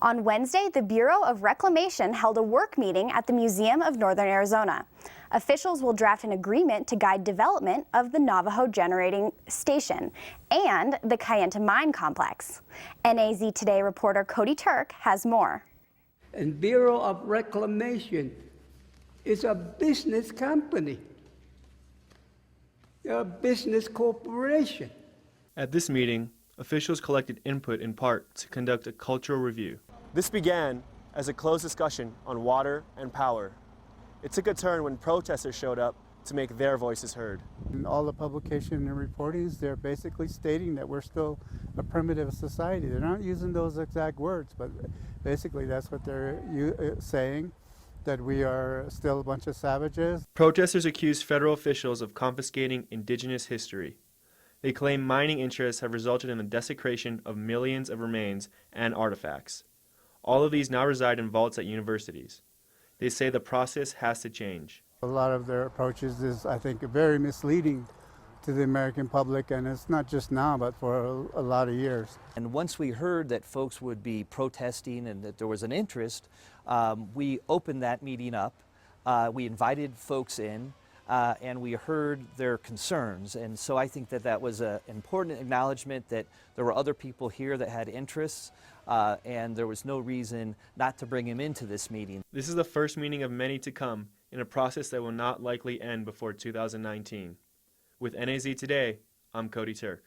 On Wednesday, the Bureau of Reclamation held a work meeting at the Museum of Northern Arizona. Officials will draft an agreement to guide development of the Navajo Generating Station and the Kayenta Mine Complex. NAZ Today reporter Cody Turk has more. And Bureau of Reclamation is a business company. They're a business corporation. At this meeting, officials collected input in part to conduct a cultural review. This began as a closed discussion on water and power. It took a turn when protesters showed up to make their voices heard. In all the publication and reportings, they're basically stating that we're still a primitive society. They're not using those exact words, but basically that's what they're saying, that we are still a bunch of savages. Protesters accused federal officials of confiscating indigenous history. They claim mining interests have resulted in the desecration of millions of remains and artifacts. All of these now reside in vaults at universities. They say the process has to change. A lot of their approaches is, I think, very misleading to the American public, and it's not just now, but for a lot of years. And once we heard that folks would be protesting and that there was an interest, we opened that meeting up. We invited folks in, and we heard their concerns. And so I think that that was an important acknowledgement that there were other people here that had interests, and there was no reason not to bring them into this meeting. This is the first meeting of many to come in a process that will not likely end before 2019. With NAZ Today, I'm Cody Turk.